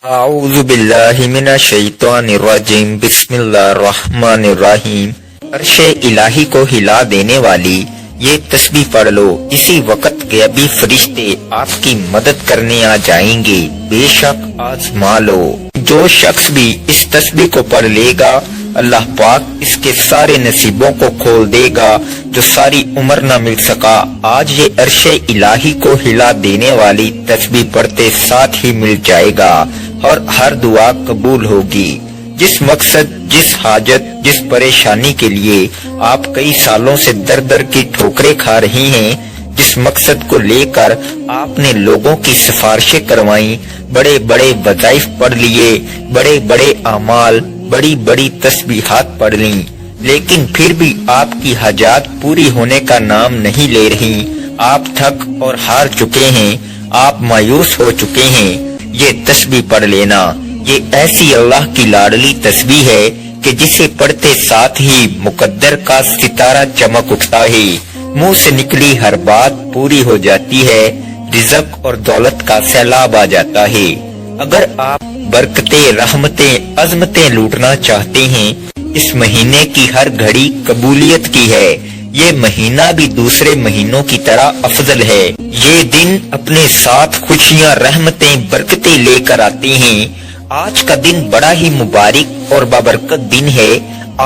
اعوذ باللہ من الشیطان الرجیم بسم اللہ الرحمن الرحیم۔ عرش الہی کو ہلا دینے والی یہ تسبیح پڑھ لو، اسی وقت کے ابھی فرشتے آپ کی مدد کرنے آ جائیں گے، بے شک آزما لو۔ جو شخص بھی اس تسبیح کو پڑھ لے گا اللہ پاک اس کے سارے نصیبوں کو کھول دے گا جو ساری عمر نہ مل سکا۔ آج یہ عرش الہی کو ہلا دینے والی تسبیح پڑھتے ساتھ ہی مل جائے گا اور ہر دعا قبول ہوگی۔ جس مقصد، جس حاجت، جس پریشانی کے لیے آپ کئی سالوں سے در در کی ٹھوکریں کھا رہی ہیں، جس مقصد کو لے کر آپ نے لوگوں کی سفارشیں کروائیں، بڑے بڑے وظائف پڑھ لیے، بڑے بڑے اعمال، بڑی بڑی تسبیحات پڑھ لیں، لیکن پھر بھی آپ کی حاجات پوری ہونے کا نام نہیں لے رہی۔ آپ تھک اور ہار چکے ہیں، آپ مایوس ہو چکے ہیں۔ یہ تسبیح پڑھ لینا، یہ ایسی اللہ کی لاڈلی تسبیح ہے کہ جسے پڑھتے ساتھ ہی مقدر کا ستارہ چمک اٹھتا ہے، منہ سے نکلی ہر بات پوری ہو جاتی ہے، رزق اور دولت کا سیلاب آ جاتا ہے۔ اگر آپ برکتیں، رحمتیں، عظمتیں لوٹنا چاہتے ہیں، اس مہینے کی ہر گھڑی قبولیت کی ہے۔ یہ مہینہ بھی دوسرے مہینوں کی طرح افضل ہے۔ یہ دن اپنے ساتھ خوشیاں، رحمتیں، برکتیں لے کر آتے ہیں۔ آج کا دن بڑا ہی مبارک اور بابرکت دن ہے۔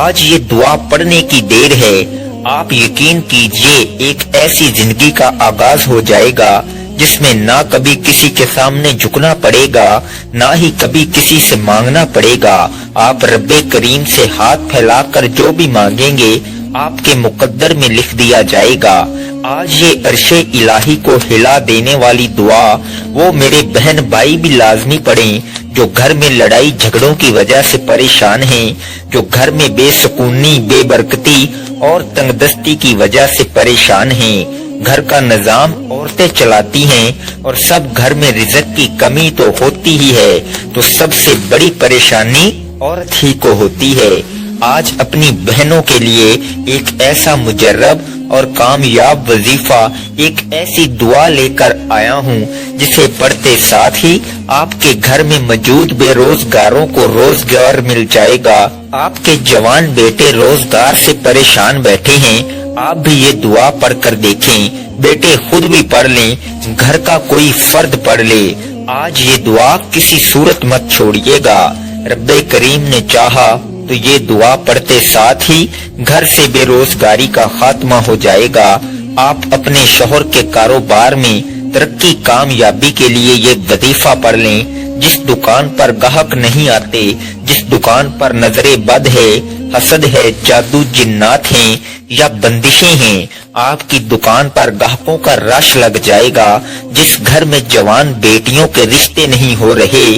آج یہ دعا پڑھنے کی دیر ہے۔ آپ یقین کیجئے ایک ایسی زندگی کا آغاز ہو جائے گا جس میں نہ کبھی کسی کے سامنے جھکنا پڑے گا، نہ ہی کبھی کسی سے مانگنا پڑے گا۔ آپ رب کریم سے ہاتھ پھیلا کر جو بھی مانگیں گے آپ کے مقدر میں لکھ دیا جائے گا۔ آج یہ عرش الہی کو ہلا دینے والی دعا وہ میرے بہن بھائی بھی لازمی پڑھیں جو گھر میں لڑائی جھگڑوں کی وجہ سے پریشان ہیں، جو گھر میں بے سکونی، بے برکتی اور تنگ دستی کی وجہ سے پریشان ہیں۔ گھر کا نظام عورتیں چلاتی ہیں اور سب گھر میں رزق کی کمی تو ہوتی ہی ہے، تو سب سے بڑی پریشانی عورت ہی کو ہوتی ہے۔ آج اپنی بہنوں کے لیے ایک ایسا مجرب اور کامیاب وظیفہ، ایک ایسی دعا لے کر آیا ہوں جسے پڑھتے ساتھ ہی آپ کے گھر میں موجود بے روزگاروں کو روزگار مل جائے گا۔ آپ کے جوان بیٹے روزگار سے پریشان بیٹھے ہیں، آپ بھی یہ دعا پڑھ کر دیکھیں، بیٹے خود بھی پڑھ لیں، گھر کا کوئی فرد پڑھ لے۔ آج یہ دعا کسی صورت مت چھوڑیے گا۔ رب کریم نے چاہا تو یہ دعا پڑھتے ساتھ ہی گھر سے بے روزگاری کا خاتمہ ہو جائے گا۔ آپ اپنے شوہر کے کاروبار میں ترقی، کامیابی کے لیے یہ وظیفہ پڑھ لیں۔ جس دکان پر گاہک نہیں آتے، جس دکان پر نظر بد ہے، حسد ہے، جادو جنات ہیں یا بندشیں ہیں، آپ کی دکان پر گاہکوں کا رش لگ جائے گا۔ جس گھر میں جوان بیٹیوں کے رشتے نہیں ہو رہے،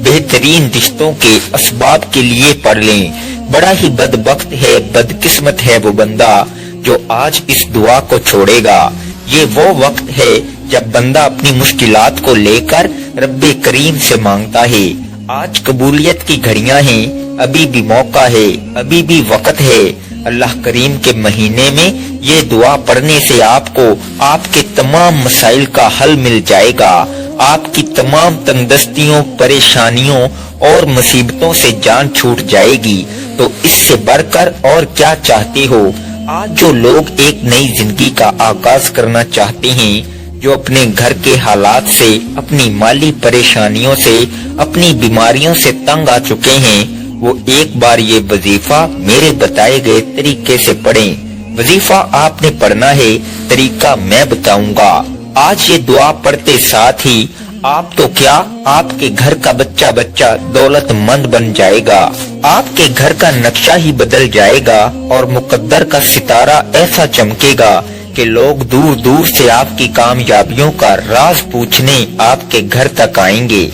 بہترین رشتوں کے اسباب کے لیے پڑھ لیں۔ بڑا ہی بدبخت ہے، بدقسمت ہے وہ بندہ جو آج اس دعا کو چھوڑے گا۔ یہ وہ وقت ہے جب بندہ اپنی مشکلات کو لے کر رب کریم سے مانگتا ہے۔ آج قبولیت کی گھڑیاں ہیں، ابھی بھی موقع ہے، ابھی بھی وقت ہے۔ اللہ کریم کے مہینے میں یہ دعا پڑھنے سے آپ کو آپ کے تمام مسائل کا حل مل جائے گا۔ آپ کی تمام تنگ دستیوں، پریشانیوں اور مصیبتوں سے جان چھوٹ جائے گی۔ تو اس سے بڑھ کر اور کیا چاہتے ہو؟ آج جو لوگ ایک نئی زندگی کا آغاز کرنا چاہتے ہیں، جو اپنے گھر کے حالات سے، اپنی مالی پریشانیوں سے، اپنی بیماریوں سے تنگ آ چکے ہیں، وہ ایک بار یہ وظیفہ میرے بتائے گئے طریقے سے پڑھیں۔ وظیفہ آپ نے پڑھنا ہے، طریقہ میں بتاؤں گا۔ آج یہ دعا پڑھتے ساتھ ہی آپ تو کیا، آپ کے گھر کا بچہ دولت مند بن جائے گا۔ آپ کے گھر کا نقشہ ہی بدل جائے گا اور مقدر کا ستارہ ایسا چمکے گا کہ لوگ دور دور سے آپ کی کامیابیوں کا راز پوچھنے آپ کے گھر تک آئیں گے۔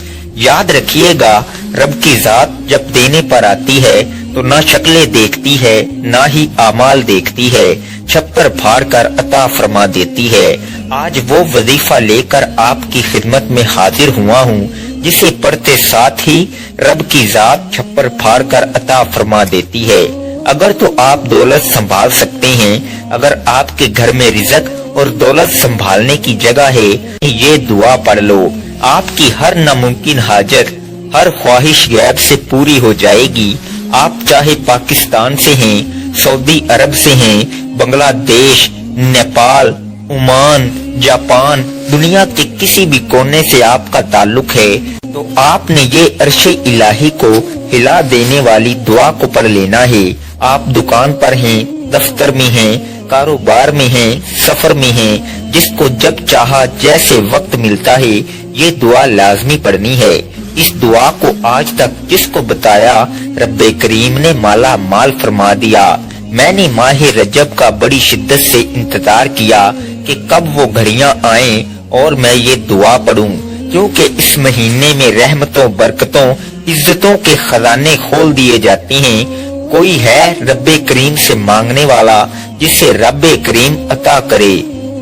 یاد رکھیے گا، رب کی ذات جب دینے پر آتی ہے تو نہ شکلیں دیکھتی ہے، نہ ہی اعمال دیکھتی ہے، چھپر پھاڑ کر عطا فرما دیتی ہے۔ آج وہ وظیفہ لے کر آپ کی خدمت میں حاضر ہوا ہوں جسے پڑھتے ساتھ ہی رب کی ذات چھپر پھاڑ کر عطا فرما دیتی ہے۔ اگر تو آپ دولت سنبھال سکتے ہیں، اگر آپ کے گھر میں رزق اور دولت سنبھالنے کی جگہ ہے، یہ دعا پڑھ لو۔ آپ کی ہر ناممکن حاجت ہر خواہش غیب سے پوری ہو جائے گی۔ آپ چاہے پاکستان سے ہیں، سعودی عرب سے ہیں، بنگلہ دیش، نیپال، عمان، جاپان، دنیا کے کسی بھی کونے سے آپ کا تعلق ہے تو آپ نے یہ عرش الہی کو ہلا دینے والی دعا کو پڑھ لینا ہے۔ آپ دکان پر ہیں، دفتر میں ہیں، کاروبار میں ہیں، سفر میں ہیں، جس کو جب چاہا جیسے وقت ملتا ہے یہ دعا لازمی پڑھنی ہے۔ اس دعا کو آج تک جس کو بتایا رب کریم نے مالا مال فرما دیا۔ میں نے ماہ رجب کا بڑی شدت سے انتظار کیا کہ کب وہ گھڑیاں آئیں اور میں یہ دعا پڑھوں، کیونکہ اس مہینے میں رحمتوں، برکتوں، عزتوں کے خزانے کھول دیے جاتے ہیں۔ کوئی ہے رب کریم سے مانگنے والا جسے رب کریم عطا کرے۔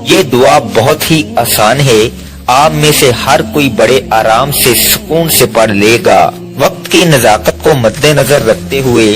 یہ دعا بہت ہی آسان ہے، آپ میں سے ہر کوئی بڑے آرام سے سکون سے پڑھ لے گا۔ وقت کی نزاکت کو مد نظر رکھتے ہوئے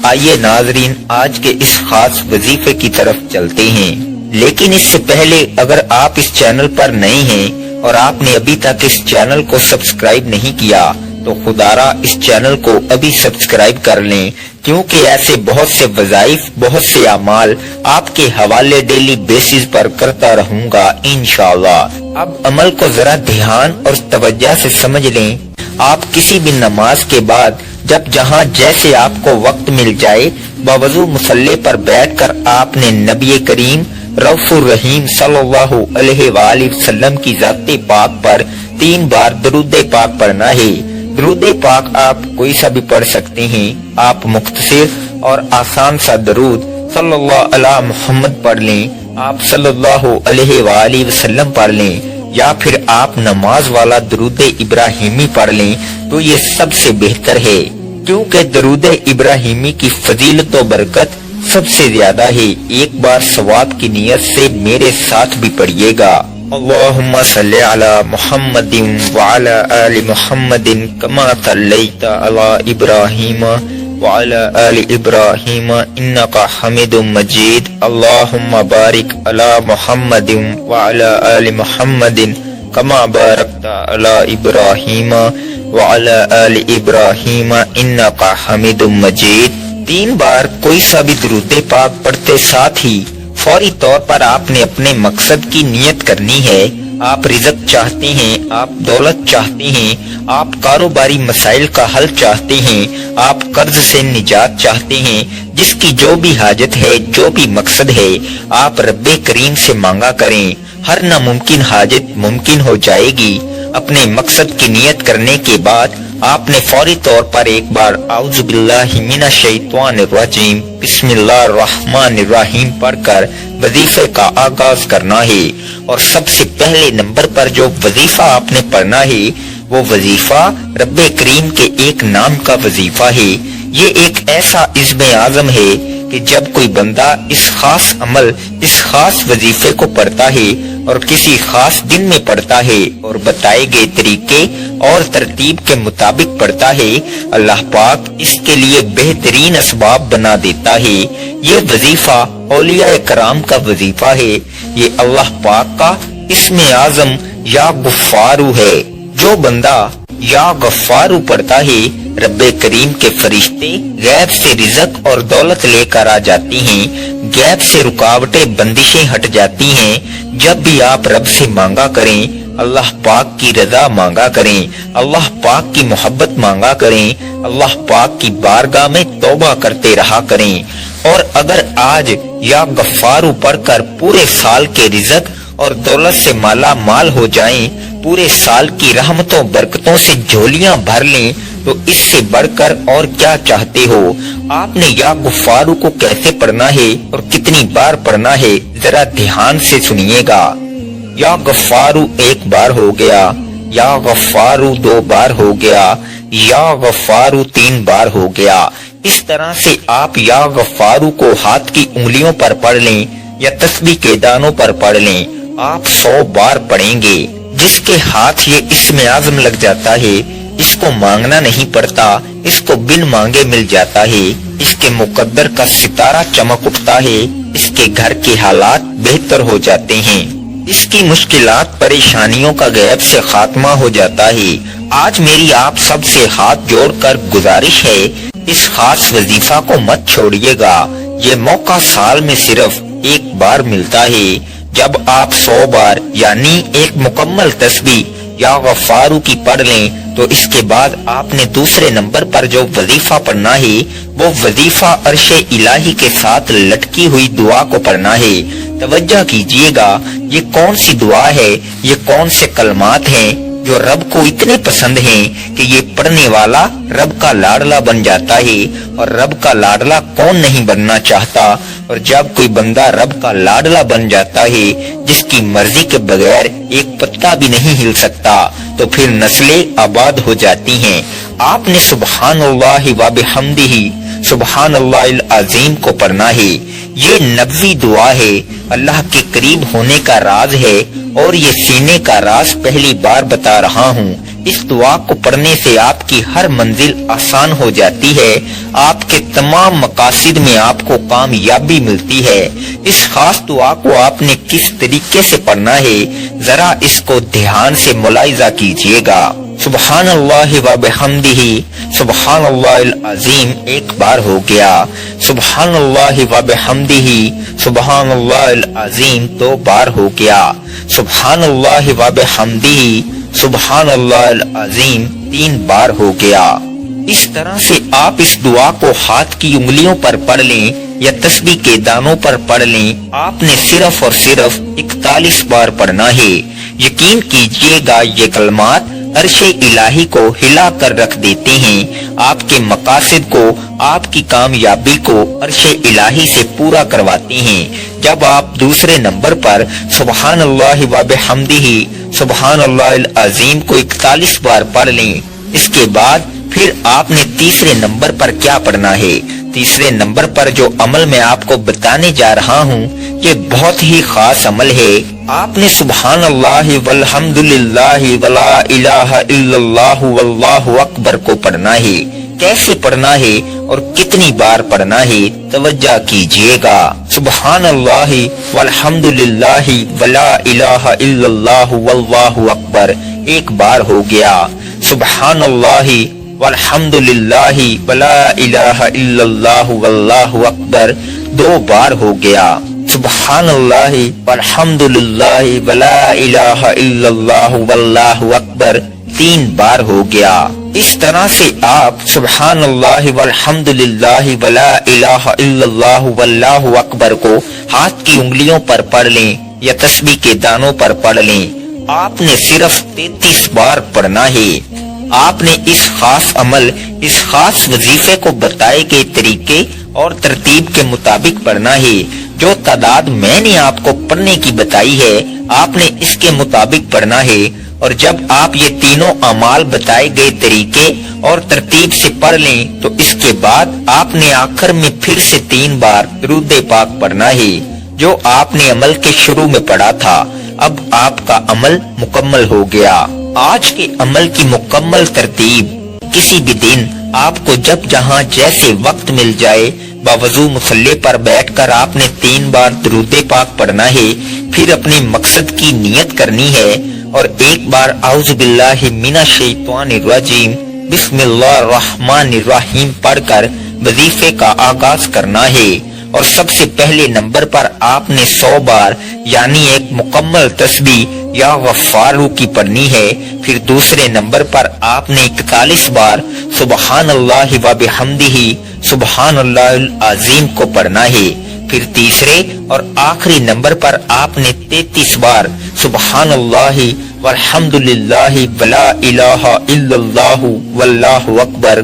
آئیے ناظرین آج کے اس خاص وظیفے کی طرف چلتے ہیں، لیکن اس سے پہلے اگر آپ اس چینل پر نئے ہیں اور آپ نے ابھی تک اس چینل کو سبسکرائب نہیں کیا تو خدارا اس چینل کو ابھی سبسکرائب کر لیں، کیونکہ ایسے بہت سے وظائف، بہت سے اعمال آپ کے حوالے ڈیلی بیسز پر کرتا رہوں گا انشاءاللہ۔ اب عمل کو ذرا دھیان اور توجہ سے سمجھ لیں۔ آپ کسی بھی نماز کے بعد جب جہاں جیسے آپ کو وقت مل جائے باوضو مصلی پر بیٹھ کر آپ نے نبی کریم رؤوف الرحیم صلی اللہ علیہ وآلہ وسلم کی ذات پاک پر 3 بار درود پاک پڑھنا ہے۔ درود پاک آپ کوئی سا بھی پڑھ سکتے ہیں، آپ مختصر اور آسان سا درود صلی اللہ علی محمد پڑھ لیں، آپ صلی اللہ علیہ وآلہ وسلم پڑھ لیں، یا پھر آپ نماز والا درود ابراہیمی پڑھ لیں تو یہ سب سے بہتر ہے، کیونکہ درود ابراہیمی کی فضیلت و برکت سب سے زیادہ ہے۔ ایک بار ثواب کی نیت سے میرے ساتھ بھی پڑھیے گا۔ اللہم صلی علی محمد وعلی آل محمد کما صلیت علی ابراہیم وعلی آل ابراہیم انکا حمید مجید۔ اللہم بارک علی محمد وعلی آل محمد کما بارکت علی ابراہیم وعلی آل ابراہیم انکا حمید مجید۔ 3 بار کوئی سا بھی درود پاک پڑھتے ساتھ ہی فوری طور پر آپ نے اپنے مقصد کی نیت کرنی ہے۔ آپ رزق چاہتے ہیں، آپ دولت چاہتے ہیں، آپ کاروباری مسائل کا حل چاہتے ہیں، آپ قرض سے نجات چاہتے ہیں، جس کی جو بھی حاجت ہے، جو بھی مقصد ہے، آپ رب کریم سے مانگا کریں۔ ہر ناممکن حاجت ممکن ہو جائے گی۔ اپنے مقصد کی نیت کرنے کے بعد آپ نے فوری طور پر ایک بار اعوذ باللہ من الشیطان الرجیم بسم اللہ الرحمن الرحیم پڑھ کر وظیفے کا آغاز کرنا ہے۔ اور سب سے پہلے نمبر پر جو وظیفہ آپ نے پڑھنا ہے وہ وظیفہ رب کریم کے ایک نام کا وظیفہ ہے۔ یہ ایک ایسا عزم اعظم ہے کہ جب کوئی بندہ اس خاص عمل، اس خاص وظیفے کو پڑھتا ہے اور کسی خاص دن میں پڑھتا ہے اور بتائے گئے طریقے اور ترتیب کے مطابق پڑھتا ہے، اللہ پاک اس کے لیے بہترین اسباب بنا دیتا ہے۔ یہ وظیفہ اولیاء کرام کا وظیفہ ہے۔ یہ اللہ پاک کا اسم اعظم یا غفارو ہے۔ جو بندہ یا غفارو پڑھتا ہے رب کریم کے فرشتے غیب سے رزق اور دولت لے کر آ جاتی ہیں، غیب سے رکاوٹیں بندشیں ہٹ جاتی ہیں۔ جب بھی آپ رب سے مانگا کریں، اللہ پاک کی رضا مانگا کریں، اللہ پاک کی محبت مانگا کریں، اللہ پاک کی بارگاہ میں توبہ کرتے رہا کریں۔ اور اگر آج یا غفارو پڑھ کر پورے سال کے رزق اور دولت سے مالا مال ہو جائیں، پورے سال کی رحمتوں برکتوں سے جھولیاں بھر لیں، تو اس سے بڑھ کر اور کیا چاہتے ہو؟ آپ نے یا غفارو کو کیسے پڑھنا ہے اور کتنی بار پڑھنا ہے ذرا دھیان سے سنیے گا۔ یا غفارو 1 بار ہو گیا، یا غفارو 2 بار ہو گیا، یا غفارو 3 بار ہو گیا۔ اس طرح سے آپ یا غفارو کو ہاتھ کی انگلیوں پر پڑھ لیں یا تسبیح کے دانوں پر پڑھ لیں، آپ 100 بار پڑھیں گے۔ جس کے ہاتھ یہ اسم اعظم لگ جاتا ہے، اس کو مانگنا نہیں پڑتا، اس کو بن مانگے مل جاتا ہے، اس کے مقدر کا ستارہ چمک اٹھتا ہے، اس کے گھر کے حالات بہتر ہو جاتے ہیں۔ اس کی مشکلات پریشانیوں کا غیب سے خاتمہ ہو جاتا ہے۔ آج میری آپ سب سے ہاتھ جوڑ کر گزارش ہے، اس خاص وظیفہ کو مت چھوڑیے گا۔ یہ موقع سال میں صرف ایک بار ملتا ہے۔ جب آپ 100 بار یعنی ایک مکمل تسبیح یا غفارو کی پڑھ لیں تو اس کے بعد آپ نے دوسرے نمبر پر جو وظیفہ پڑھنا ہے وہ وظیفہ عرش الہی کے ساتھ لٹکی ہوئی دعا کو پڑھنا ہے۔ توجہ کیجئے گا، یہ کون سی دعا ہے، یہ کون سے کلمات ہیں جو رب کو اتنے پسند ہیں کہ یہ پڑھنے والا رب کا لاڈلا بن جاتا ہے۔ اور رب کا لاڈلا کون نہیں بننا چاہتا، اور جب کوئی بندہ رب کا لاڈلا بن جاتا ہے جس کی مرضی کے بغیر ایک پتا بھی نہیں ہل سکتا، تو پھر نسلیں آباد ہو جاتی ہیں۔ آپ نے سبحان اللہ و بحمدہ سبحان اللہ العظیم کو پڑھنا ہے۔ یہ نبوی دعا ہے، اللہ کے قریب ہونے کا راز ہے، اور یہ سینے کا راز پہلی بار بتا رہا ہوں۔ اس دعا کو پڑھنے سے آپ کی ہر منزل آسان ہو جاتی ہے، آپ کے تمام مقاصد میں آپ کو کامیابی ملتی ہے۔ اس خاص دعا کو آپ نے کس طریقے سے پڑھنا ہے، ذرا اس کو دھیان سے ملاحظہ کیجئے گا۔ سبحان اللہ و بحمدہ سبحان اللہ العظیم ایک بار ہو گیا، سبحان اللہ و بحمدہ سبحان اللہ العظیم 2 بار ہو گیا، سبحان اللہ و بحمدہ سبحان اللہ العظیم 3 بار ہو گیا۔ اس طرح سے آپ اس دعا کو ہاتھ کی انگلیوں پر پڑھ لیں یا تسبیح کے دانوں پر پڑھ لیں، آپ نے صرف اور صرف 41 بار پڑھنا ہے۔ یقین کیجئے گا یہ کلمات عرش الہی کو ہلا کر رکھ دیتے ہیں، آپ کے مقاصد کو، آپ کی کامیابی کو عرش الہی سے پورا کرواتے ہیں۔ جب آپ دوسرے نمبر پر سبحان اللہ و بحمدہ سبحان اللہ العظیم کو 41 بار پڑھ لیں، اس کے بعد پھر آپ نے تیسرے نمبر پر کیا پڑھنا ہے۔ تیسرے نمبر پر جو عمل میں آپ کو بتانے جا رہا ہوں یہ بہت ہی خاص عمل ہے۔ آپ نے سبحان اللہ والحمد للہ ولا الہ الا اللہ واللہ اکبر کو پڑھنا ہے۔ کیسے پڑھنا ہے اور کتنی بار پڑھنا ہے، توجہ کیجئے گا۔ سبحان اللہ والحمد للہ ولا الہ الا اللہ واللہ اکبر 1 بار ہو گیا، سبحان اللہ والحمد للہ ولا الہ الا اللہ واللہ اکبر 2 بار ہو گیا، سبحان اللہ والحمد للہ ولا الہ الا اللہ واللہ اکبر 3 بار ہو گیا۔ اس طرح سے آپ سبحان اللہ والحمد للہ ولا الہ الا اللہ واللہ اکبر کو ہاتھ کی انگلیوں پر پڑھ لیں یا تسبیح کے دانوں پر پڑھ لیں۔ آپ نے صرف 33 بار پڑھنا ہے۔ آپ نے اس خاص عمل، اس خاص وظیفے کو بتائے گئے طریقے اور ترتیب کے مطابق پڑھنا ہے۔ جو تعداد میں نے آپ کو پڑھنے کی بتائی ہے آپ نے اس کے مطابق پڑھنا ہے، اور جب آپ یہ تینوں اعمال بتائے گئے طریقے اور ترتیب سے پڑھ لیں تو اس کے بعد آپ نے آخر میں پھر سے 3 بار درود پاک پڑھنا ہے جو آپ نے عمل کے شروع میں پڑھا تھا۔ اب آپ کا عمل مکمل ہو گیا۔ آج کے عمل کی مکمل ترتیب، کسی بھی دن آپ کو جب جہاں جیسے وقت مل جائے باوضو مصلی پر بیٹھ کر آپ نے 3 بار درود پاک پڑھنا ہے، پھر اپنے مقصد کی نیت کرنی ہے اور 1 بار اعوذ باللہ من الشیطان الرجیم بسم اللہ الرحمن الرحیم پڑھ کر وظیفے کا آغاز کرنا ہے۔ اور سب سے پہلے نمبر پر آپ نے 100 بار یعنی ایک مکمل تسبیح یا غفارو کی پڑھنی ہے۔ پھر دوسرے نمبر پر آپ نے 41 بار سبحان اللہ و بحمدہ سبحان اللہ العظیم کو پڑھنا ہے۔ پھر تیسرے اور آخری نمبر پر آپ نے 33 بار سبحان اللہ والحمد للہ ولا الہ الا اللہ واللہ اکبر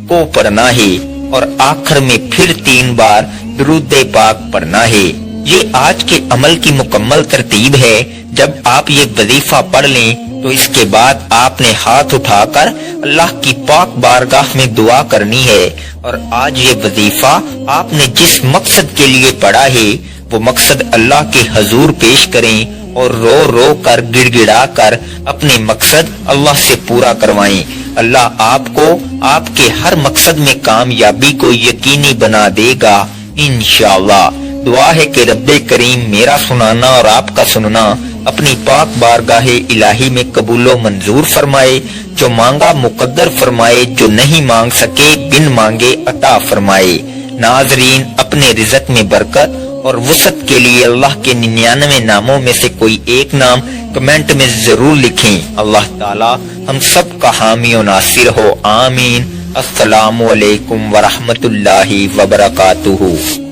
کو پڑھنا ہے، اور آخر میں پھر 3 بار درود پاک پڑھنا ہے۔ یہ آج کے عمل کی مکمل ترتیب ہے۔ جب آپ یہ وظیفہ پڑھ لیں تو اس کے بعد آپ نے ہاتھ اٹھا کر اللہ کی پاک بارگاہ میں دعا کرنی ہے، اور آج یہ وظیفہ آپ نے جس مقصد کے لیے پڑھا ہے وہ مقصد اللہ کے حضور پیش کریں اور رو رو کر گڑ گڑا کر اپنے مقصد اللہ سے پورا کروائیں۔ اللہ آپ کو آپ کے ہر مقصد میں کامیابی کو یقینی بنا دے گا انشاءاللہ۔ دعا ہے کہ رب کریم میرا سنانا اور آپ کا سننا اپنی پاک بارگاہ الہی میں قبول و منظور فرمائے، جو مانگا مقدر فرمائے، جو نہیں مانگ سکے بن مانگے عطا فرمائے۔ ناظرین، اپنے رزق میں برکت اور وسعت کے لیے اللہ کے 99 ناموں میں سے کوئی ایک نام کمنٹ میں ضرور لکھیں۔ اللہ تعالی ہم سب کا حامی و ناصر ہو، آمین۔ السلام علیکم ورحمۃ اللہ وبرکاتہ۔